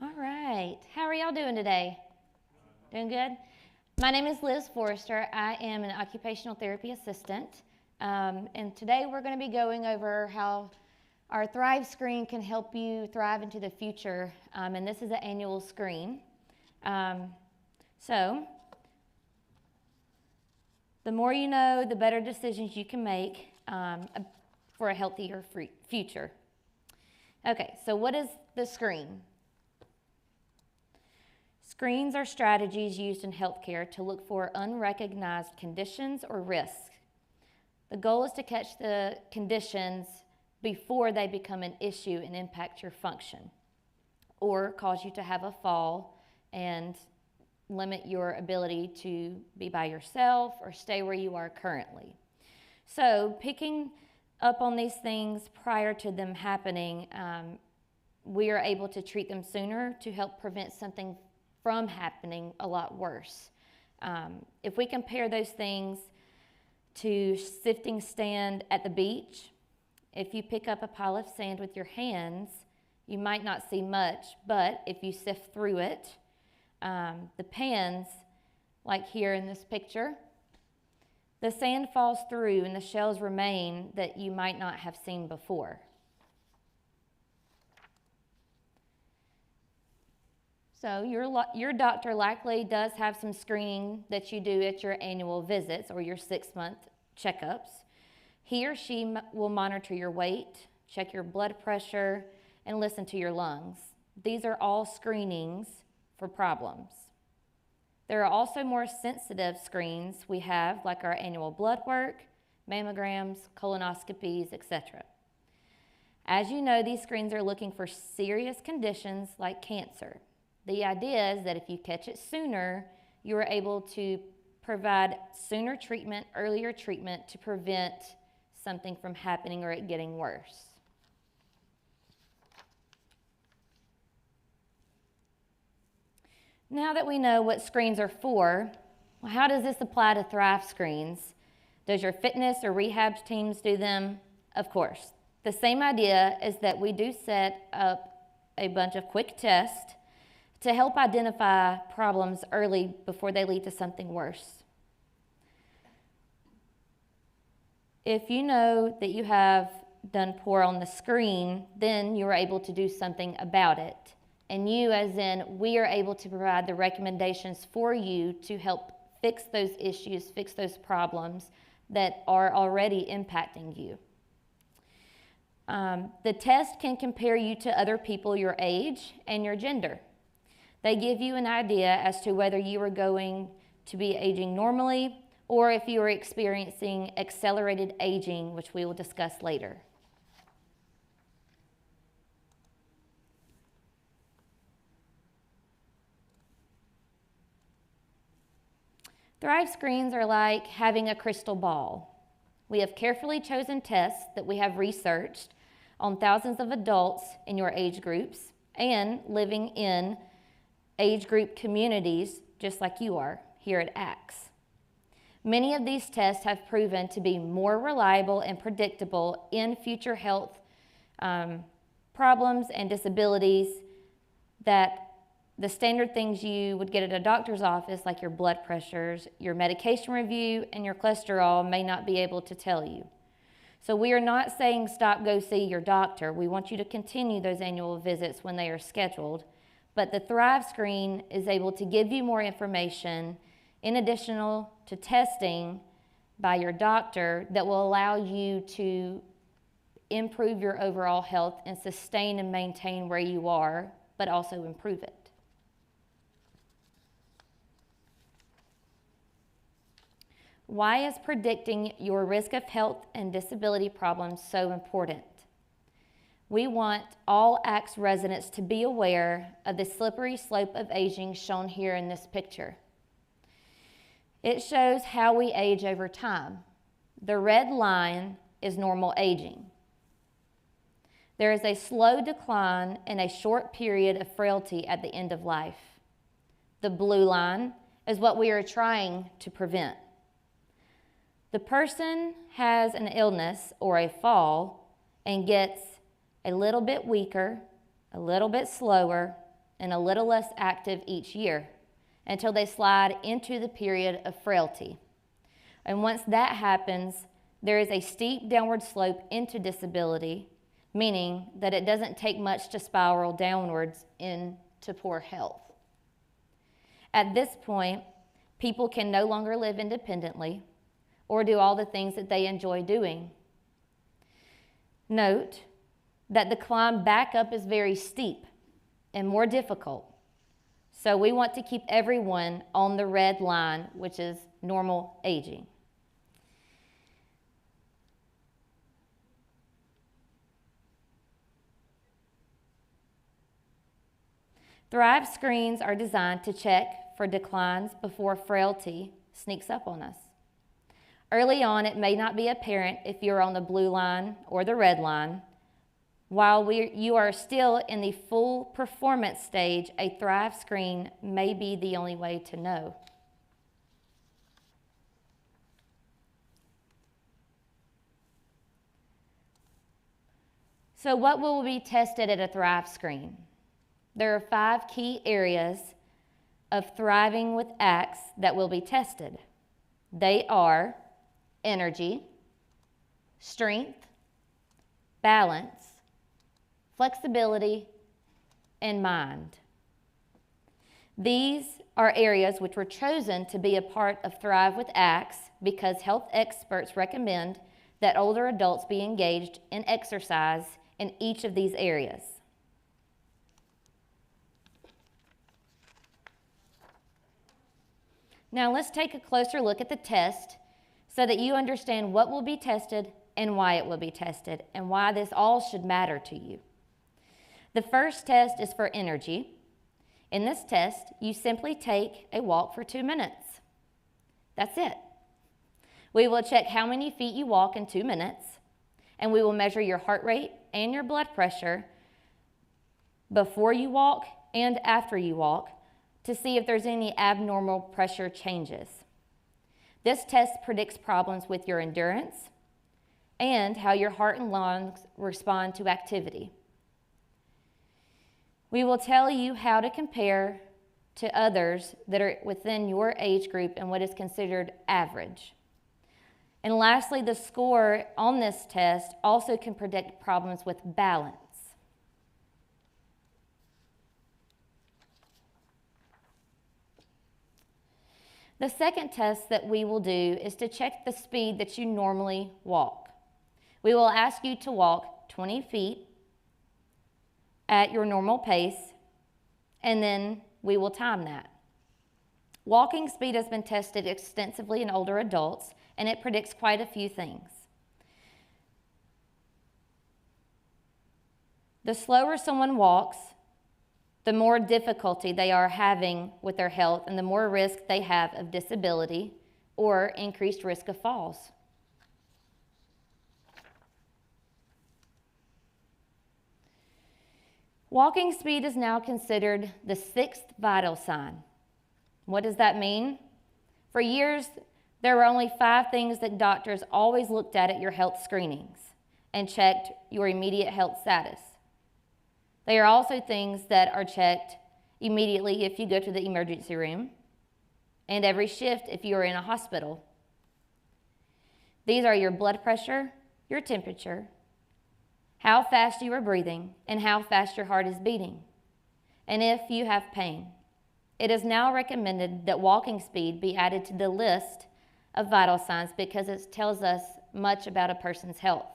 All right. How are y'all doing today? Doing good? My name is Liz Forrester. I am an occupational therapy assistant. And today we're going to be going over how our Thrive screen can help you thrive into the future. And this is an annual screen. So, the more you know, the better decisions you can make for a healthier future. Okay, so what is the screen? Screens are strategies used in healthcare to look for unrecognized conditions or risks. The goal is to catch the conditions before they become an issue and impact your function, or cause you to have a fall and limit your ability to be by yourself or stay where you are currently. So picking up on these things prior to them happening, we are able to treat them sooner to help prevent something from happening a lot worse. If we compare those things to sifting sand at the beach, if you pick up a pile of sand with your hands, you might not see much, but if you sift through it, the pans, like here in this picture, the sand falls through and the shells remain that you might not have seen before. So your doctor likely does have some screening that you do at your annual visits or your 6-month checkups. He or she will monitor your weight, check your blood pressure, and listen to your lungs. These are all screenings for problems. There are also more sensitive screens we have, like our annual blood work, mammograms, colonoscopies, etc. As you know, these screens are looking for serious conditions like cancer. The idea is that if you catch it sooner, you are able to provide sooner treatment, earlier treatment to prevent something from happening or it getting worse. Now that we know what screens are for, well, how does this apply to Thrive screens? Does your fitness or rehab teams do them? Of course. The same idea is that we do set up a bunch of quick tests to help identify problems early before they lead to something worse. If you know that you have done poor on the screen, then you are able to do something about it. And you, as in, we are able to provide the recommendations for you to help fix those issues, fix those problems that are already impacting you. The test can compare you to other people your age and your gender. They give you an idea as to whether you are going to be aging normally or if you are experiencing accelerated aging, which we will discuss later. Thrive screens are like having a crystal ball. We have carefully chosen tests that we have researched on thousands of adults in your age groups and living in age group communities just like you are here at ACTS. Many of these tests have proven to be more reliable and predictable in future health problems and disabilities that the standard things you would get at a doctor's office, like your blood pressures, your medication review, and your cholesterol, may not be able to tell you. So we are not saying stop, go see your doctor. We want you to continue those annual visits when they are scheduled. But the Thrive screen is able to give you more information in addition to testing by your doctor that will allow you to improve your overall health and sustain and maintain where you are, but also improve it. Why is predicting your risk of health and disability problems so important? We want all ACTS residents to be aware of the slippery slope of aging shown here in this picture. It shows how we age over time. The red line is normal aging. There is a slow decline and a short period of frailty at the end of life. The blue line is what we are trying to prevent. The person has an illness or a fall and gets a little bit weaker, a little bit slower, and a little less active each year until they slide into the period of frailty. And once that happens, there is a steep downward slope into disability, meaning that it doesn't take much to spiral downwards into poor health. At this point, people can no longer live independently or do all the things that they enjoy doing. Note that the climb back up is very steep and more difficult. So we want to keep everyone on the red line, which is normal aging. Thrive screens are designed to check for declines before frailty sneaks up on us. Early on, it may not be apparent if you're on the blue line or the red line. While you are still in the full performance stage, a Thrive screen may be the only way to know. So what will be tested at a Thrive screen? There are 5 key areas of thriving with ACTS that will be tested. They are energy, strength, balance, flexibility, and mind. These are areas which were chosen to be a part of Thrive with ACTS because health experts recommend that older adults be engaged in exercise in each of these areas. Now let's take a closer look at the test so that you understand what will be tested and why it will be tested and why this all should matter to you. The first test is for energy. In this test, you simply take a walk for 2 minutes. That's it. We will check how many feet you walk in 2 minutes, and we will measure your heart rate and your blood pressure before you walk and after you walk to see if there's any abnormal pressure changes. This test predicts problems with your endurance and how your heart and lungs respond to activity. We will tell you how to compare to others that are within your age group and what is considered average. And lastly, the score on this test also can predict problems with balance. The second test that we will do is to check the speed that you normally walk. We will ask you to walk 20 feet at your normal pace, and then we will time that. Walking speed has been tested extensively in older adults, and it predicts quite a few things. The slower someone walks, the more difficulty they are having with their health and the more risk they have of disability or increased risk of falls. Walking speed is now considered the 6th vital sign. What does that mean? For years, there were only 5 things that doctors always looked at your health screenings and checked your immediate health status. They are also things that are checked immediately if you go to the emergency room and every shift if you are in a hospital. These are your blood pressure, your temperature, how fast you are breathing, and how fast your heart is beating, and if you have pain. It is now recommended that walking speed be added to the list of vital signs because it tells us much about a person's health.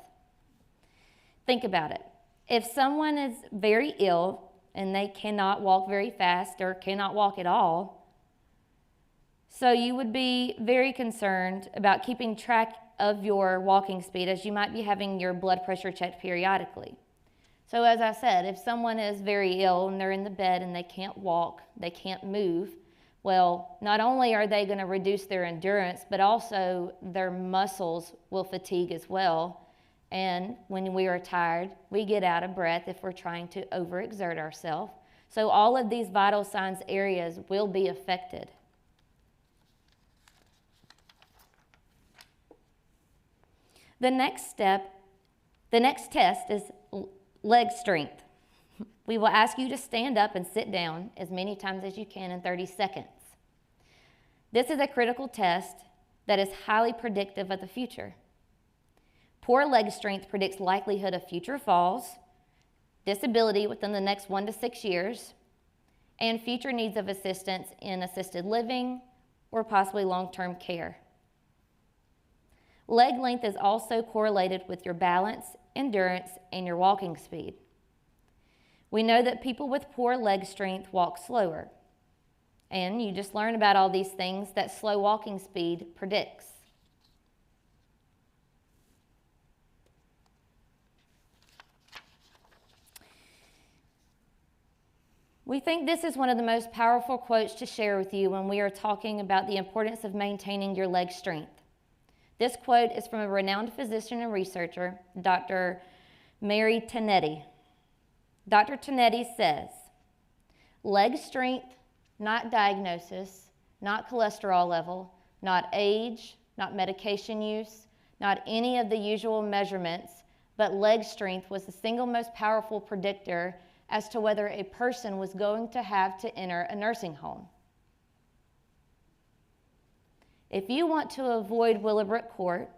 Think about it. If someone is very ill and they cannot walk very fast or cannot walk at all, so you would be very concerned about keeping track of your walking speed as you might be having your blood pressure checked periodically. So as I said, if someone is very ill and they're in the bed and they can't walk, they can't move, well, not only are they going to reduce their endurance, but also their muscles will fatigue as well. And when we are tired, we get out of breath if we're trying to overexert ourselves. So all of these vital signs areas will be affected. The next test is leg strength. We will ask you to stand up and sit down as many times as you can in 30 seconds. This is a critical test that is highly predictive of the future. Poor leg strength predicts likelihood of future falls, disability within the next 1 to 6 years, and future needs of assistance in assisted living or possibly long-term care. Leg length is also correlated with your balance, endurance, and your walking speed. We know that people with poor leg strength walk slower, and you just learn about all these things that slow walking speed predicts. We think this is one of the most powerful quotes to share with you when we are talking about the importance of maintaining your leg strength. This quote is from a renowned physician and researcher, Dr. Mary Tanetti. Dr. Tanetti says, leg strength, not diagnosis, not cholesterol level, not age, not medication use, not any of the usual measurements, but leg strength was the single most powerful predictor as to whether a person was going to have to enter a nursing home. If you want to avoid Willowbrook Court,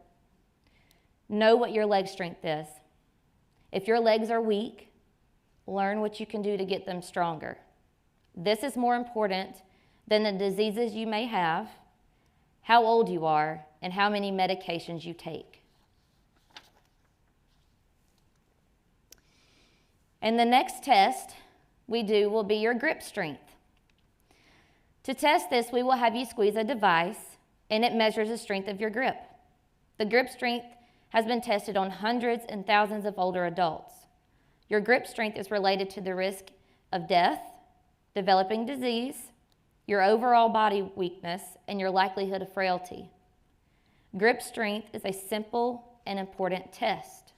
know what your leg strength is. If your legs are weak, learn what you can do to get them stronger. This is more important than the diseases you may have, how old you are, and how many medications you take. And the next test we do will be your grip strength. To test this, we will have you squeeze a device, and it measures the strength of your grip. The grip strength has been tested on hundreds and thousands of older adults. Your grip strength is related to the risk of death, developing disease, your overall body weakness, and your likelihood of frailty. Grip strength is a simple and important test.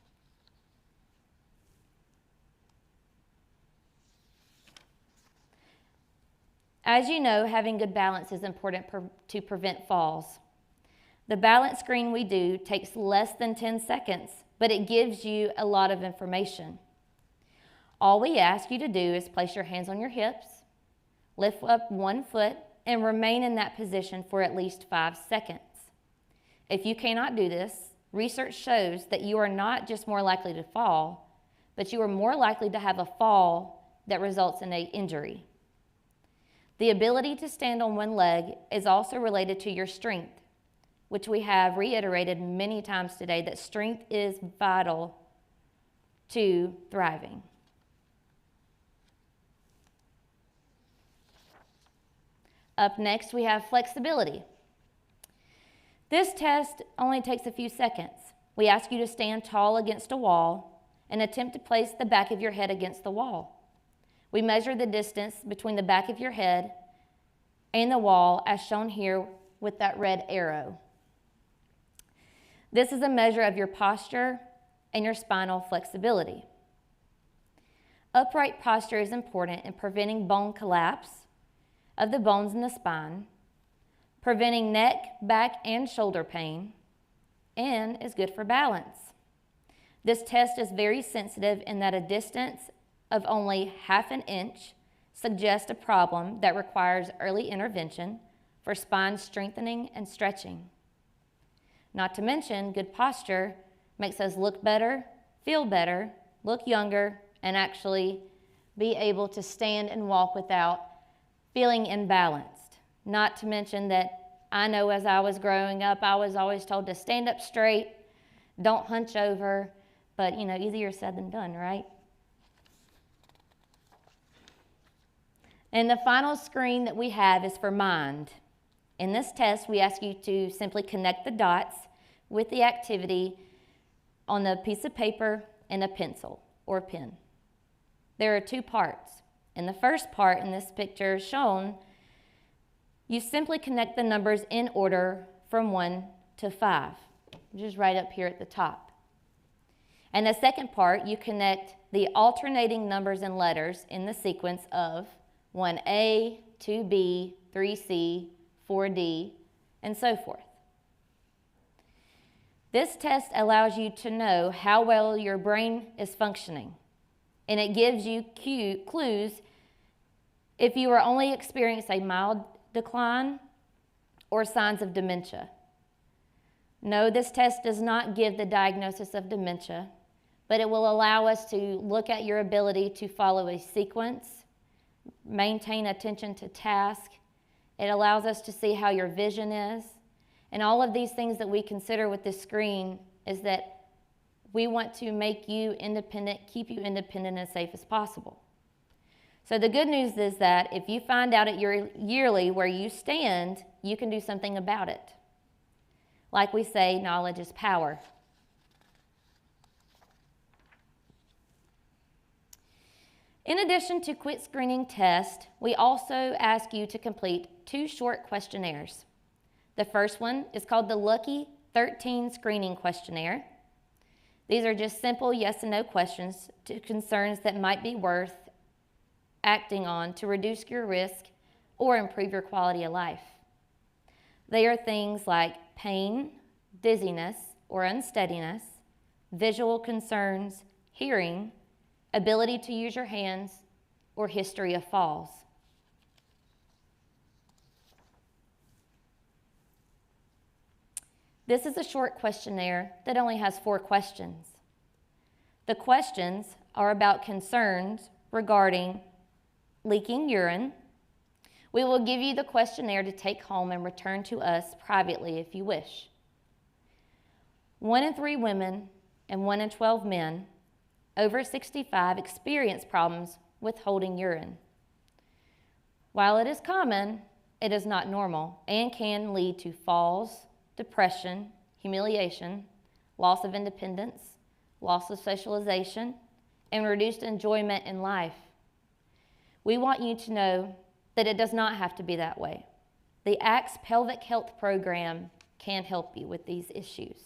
As you know, having good balance is important to prevent falls. The balance screen we do takes less than 10 seconds, but it gives you a lot of information. All we ask you to do is place your hands on your hips, lift up one foot, and remain in that position for at least 5 seconds. If you cannot do this, research shows that you are not just more likely to fall, but you are more likely to have a fall that results in an injury. The ability to stand on one leg is also related to your strength, which we have reiterated many times today that strength is vital to thriving. Up next, we have flexibility. This test only takes a few seconds. We ask you to stand tall against a wall and attempt to place the back of your head against the wall. We measure the distance between the back of your head and the wall as shown here with that red arrow. This is a measure of your posture and your spinal flexibility. Upright posture is important in preventing bone collapse of the bones in the spine, preventing neck, back, and shoulder pain, and is good for balance. This test is very sensitive in that a distance of only ½ an inch suggests a problem that requires early intervention for spine strengthening and stretching. Not to mention, good posture makes us look better, feel better, look younger, and actually be able to stand and walk without feeling imbalanced. Not to mention that I know as I was growing up, I was always told to stand up straight, don't hunch over, but easier said than done, right? And the final screen that we have is for mind. In this test, we ask you to simply connect the dots with the activity on a piece of paper and a pencil or pen. There are 2 parts. In the first part in this picture shown, you simply connect the numbers in order from 1 to 5, which is right up here at the top. And the second part, you connect the alternating numbers and letters in the sequence of 1A, 2B, 3C, 4D, and so forth. This test allows you to know how well your brain is functioning. and it gives you clues if you are only experiencing a mild decline or signs of dementia. No, this test does not give the diagnosis of dementia, but it will allow us to look at your ability to follow a sequence, maintain attention to task. It allows us to see how your vision is. And all of these things that we consider with this screen is that we want to make you independent, keep you independent and safe as possible. So the good news is that if you find out at your yearly where you stand, you can do something about it. Like we say, knowledge is power. In addition to quick screening test, we also ask you to complete 2 short questionnaires. The first one is called the Lucky 13 Screening Questionnaire. These are just simple yes and no questions to concerns that might be worth acting on to reduce your risk or improve your quality of life. They are things like pain, dizziness or unsteadiness, visual concerns, hearing, ability to use your hands, or history of falls. This is a short questionnaire that only has 4 questions. The questions are about concerns regarding leaking urine. We will give you the questionnaire to take home and return to us privately if you wish. 1 in 3 women and 1 in 12 men over 65 experience problems with holding urine. While it is common, it is not normal and can lead to falls, depression, humiliation, loss of independence, loss of socialization, and reduced enjoyment in life. We want you to know that it does not have to be that way. The ACTS Pelvic Health Program can help you with these issues.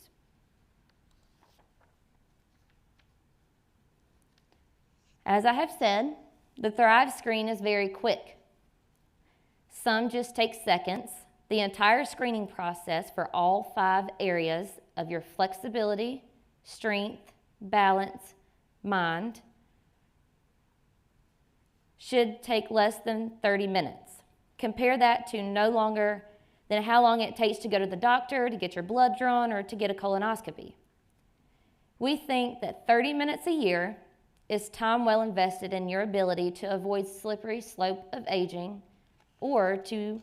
As I have said, the Thrive screen is very quick. Some just take seconds. The entire screening process for all 5 areas of your flexibility, strength, balance, mind should take less than 30 minutes. Compare that to no longer than how long it takes to go to the doctor, to get your blood drawn, or to get a colonoscopy. We think that 30 minutes a year is time well invested in your ability to avoid slippery slope of aging or to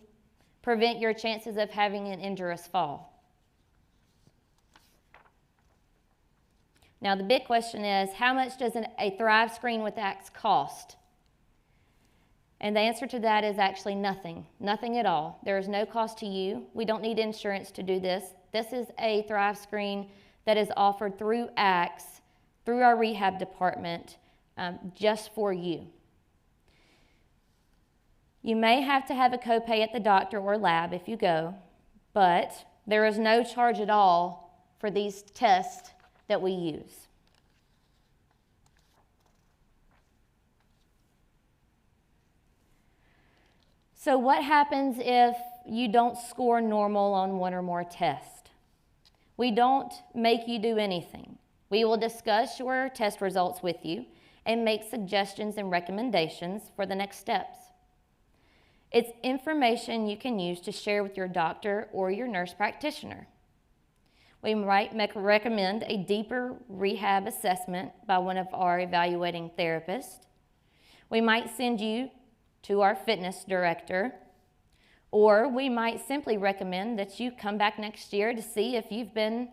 prevent your chances of having an injurious fall. Now the big question is, how much does a Thrive screen with ACTS cost? And the answer to that is actually nothing, nothing at all. There is no cost to you. We don't need insurance to do this. This is a Thrive screen that is offered through ACTS, through our rehab department, just for you. You may have to have a copay at the doctor or lab if you go, but there is no charge at all for these tests that we use. So what happens if you don't score normal on 1 or more tests? We don't make you do anything. We will discuss your test results with you and make suggestions and recommendations for the next steps. It's information you can use to share with your doctor or your nurse practitioner. We might recommend a deeper rehab assessment by one of our evaluating therapists. We might send you to our fitness director, or we might simply recommend that you come back next year to see if you've been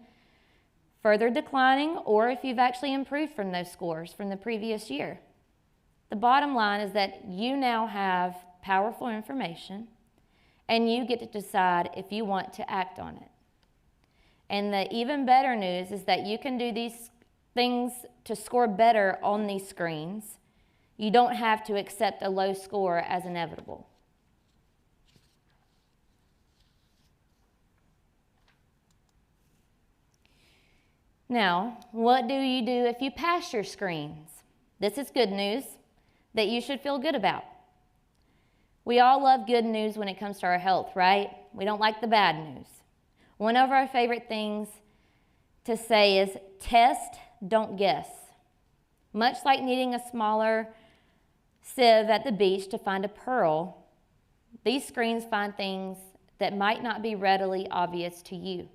further declining or if you've actually improved from those scores from the previous year. The bottom line is that you now have powerful information and you get to decide if you want to act on it. And the even better news is that you can do these things to score better on these screens. You don't have to accept a low score as inevitable. Now, what do you do if you pass your screens? This is good news that you should feel good about. We all love good news when it comes to our health, right? We don't like the bad news. One of our favorite things to say is test, don't guess. Much like needing a smaller sieve at the beach to find a pearl, these screens find things that might not be readily obvious to you.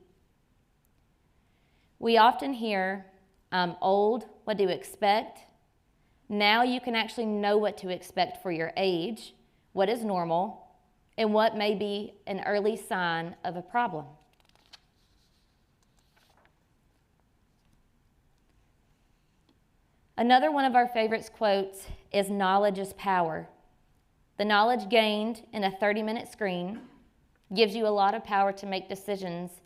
We often hear, "I'm old, what do you expect?" Now you can actually know what to expect for your age, what is normal, and what may be an early sign of a problem. Another one of our favorite quotes is, "Knowledge is power." The knowledge gained in a 30-minute screen gives you a lot of power to make decisions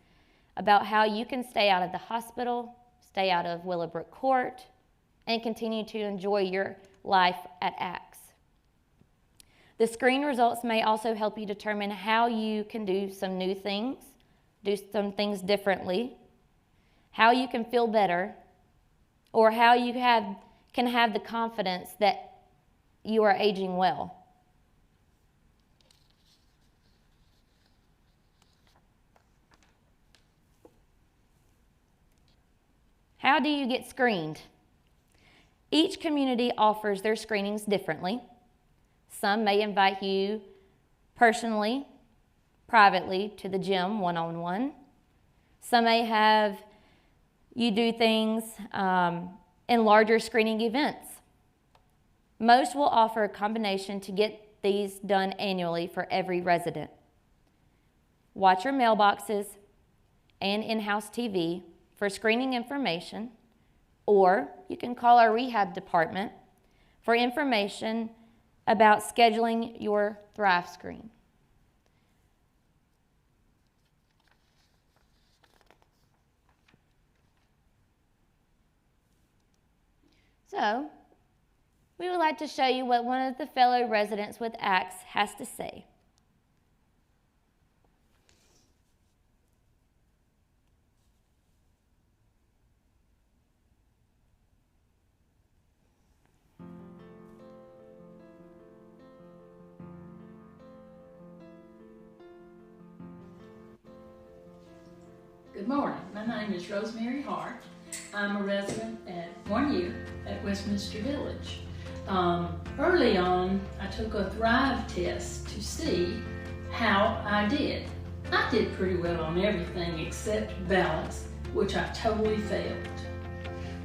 about how you can stay out of the hospital, stay out of Willowbrook Court, and continue to enjoy your life at ACTS. The screen results may also help you determine how you can do some new things, do some things differently, how you can feel better, or how you can have the confidence that you are aging well. How do you get screened? Each community offers their screenings differently. Some may invite you personally, privately, to the gym one-on-one. Some may have you do things in larger screening events. Most will offer a combination to get these done annually for every resident. Watch your mailboxes and in-house TV for screening information, or you can call our rehab department for information about scheduling your Thrive screen. So, we would like to show you what one of the fellow residents with ACTS has to say. Good morning. My name is Rosemary Hart. I'm a resident at 1 year at Westminster Village. Early on, I took a Thrive test to see how I did. I did pretty well on everything except balance, which I totally failed,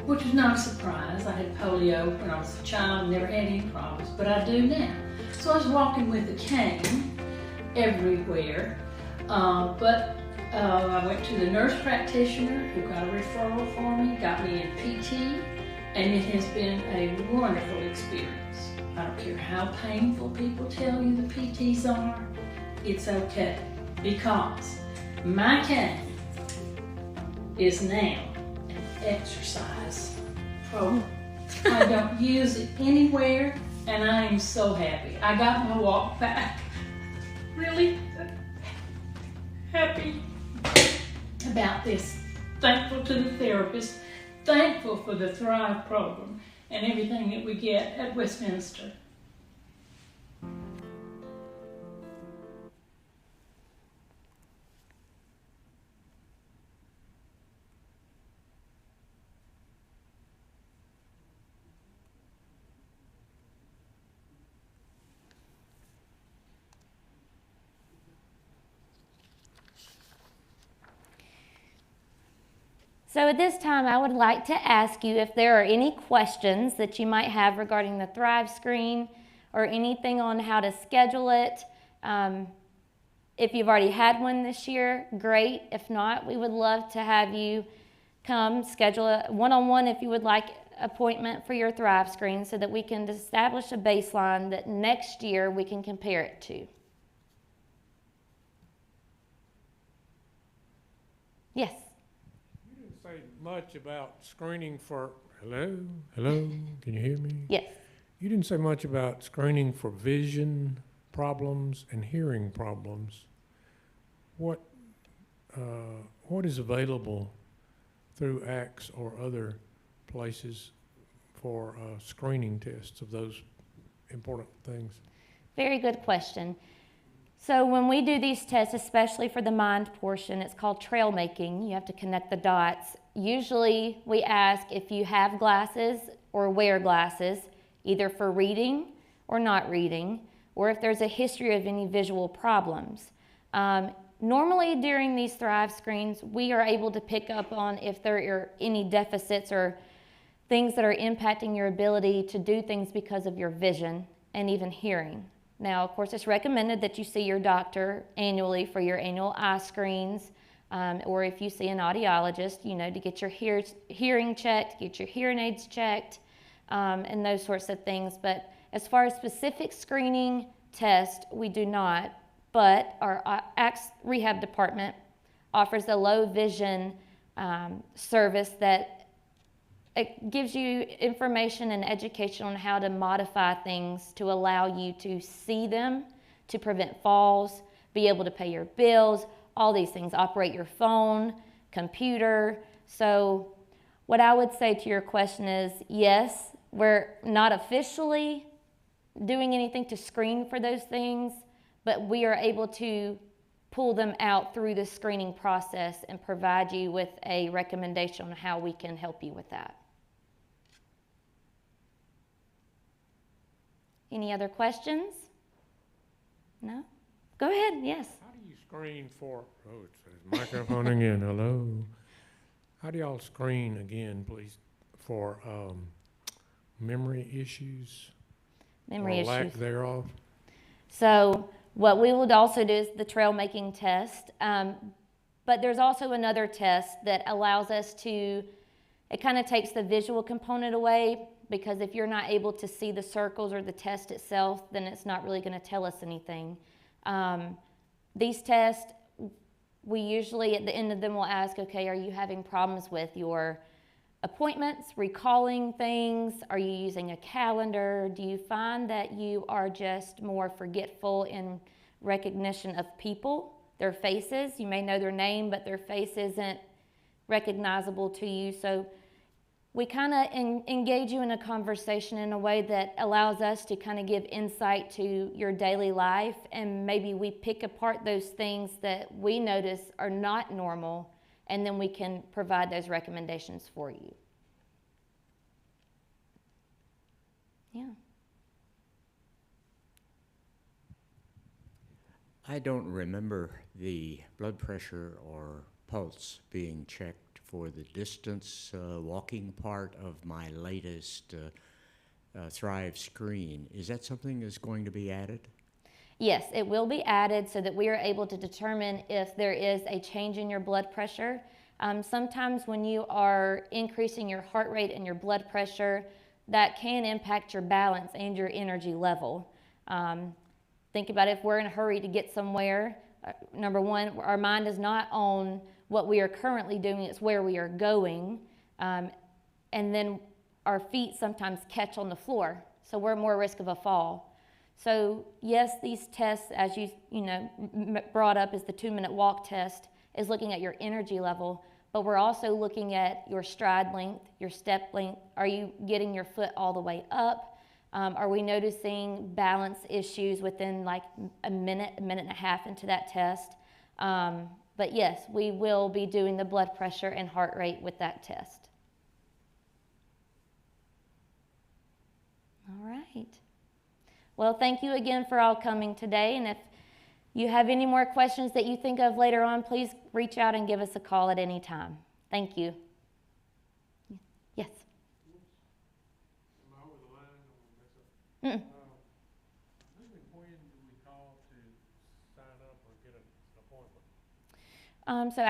which was not a surprise. I had polio when I was a child, never had any problems, but I do now. So I was walking with a cane everywhere, I went to the nurse practitioner who got a referral for me, got me in PT, and it has been a wonderful experience. I don't care how painful people tell you the PTs are, it's okay, because my cane is now an exercise program. I don't use it anywhere, and I am so happy. I got my walk back. Really happy about this. Thankful to the therapist, thankful for the Thrive program and everything that we get at Westminster. So at this time, I would like to ask you if there are any questions that you might have regarding the Thrive screen or anything on how to schedule it. If you've already had one this year, great. If not, we would love to have you come schedule a one-on-one if you would like appointment for your Thrive screen so that we can establish a baseline that next year we can compare it to. Yes. Say much about screening for, hello, can you hear me? Yes. You didn't say much about screening for vision problems and hearing problems. What is available through ACTS or other places for screening tests of those important things? Very good question. So when we do these tests, especially for the mind portion, it's called trail making. You have to connect the dots. Usually we ask if you have glasses or wear glasses, either for reading or not reading, or if there's a history of any visual problems. Normally during these Thrive screens, we are able to pick up on if there are any deficits or things that are impacting your ability to do things because of your vision and even hearing. Now, of course, it's recommended that you see your doctor annually for your annual eye screens, or if you see an audiologist, to get your hearing checked, get your hearing aids checked, and those sorts of things. But as far as specific screening tests, we do not, but our Rehab department offers a low vision service that it gives you information and education on how to modify things to allow you to see them, to prevent falls, be able to pay your bills, all these things, operate your phone, computer. So what I would say to your question is, yes, we're not officially doing anything to screen for those things, but we are able to pull them out through the screening process and provide you with a recommendation on how we can help you with that. Any other questions? No? Go ahead, yes. How do you screen for, it says microphone again, hello. How do y'all screen again, please, for memory issues? Memory or lack issues. thereof? So what we would also do is the trail making test, but there's also another test that allows us to, it kind of takes the visual component away, because if you're not able to see the circles or the test itself, then it's not really going to tell us anything. These tests, we usually at the end of them will ask, okay, are you having problems with your appointments, recalling things? Are you using a calendar? Do you find that you are just more forgetful in recognition of people, their faces? You may know their name, but their face isn't recognizable to you. So we kind of engage you in a conversation in a way that allows us to kind of give insight to your daily life, and maybe we pick apart those things that we notice are not normal, and then we can provide those recommendations for you. Yeah. I don't remember the blood pressure or pulse being checked for the distance walking part of my latest Thrive screen. Is that something that's going to be added? Yes, it will be added so that we are able to determine if there is a change in your blood pressure. Sometimes when you are increasing your heart rate and your blood pressure, that can impact your balance and your energy level. Think about it, if we're in a hurry to get somewhere, number one, our mind is not on what we are currently doing, it's where we are going. And then our feet sometimes catch on the floor, so we're more at risk of a fall. So yes, these tests, as you brought up, is the 2-minute walk test, is looking at your energy level, but we're also looking at your stride length, your step length. Are you getting your foot all the way up? Are we noticing balance issues within like a minute and a half into that test? But yes, we will be doing the blood pressure and heart rate with that test. All right. Well, thank you again for all coming today. And if you have any more questions that you think of later on, please reach out and give us a call at any time. Thank you. Yes. Am I over the line? When do we call to sign up or get an appointment? So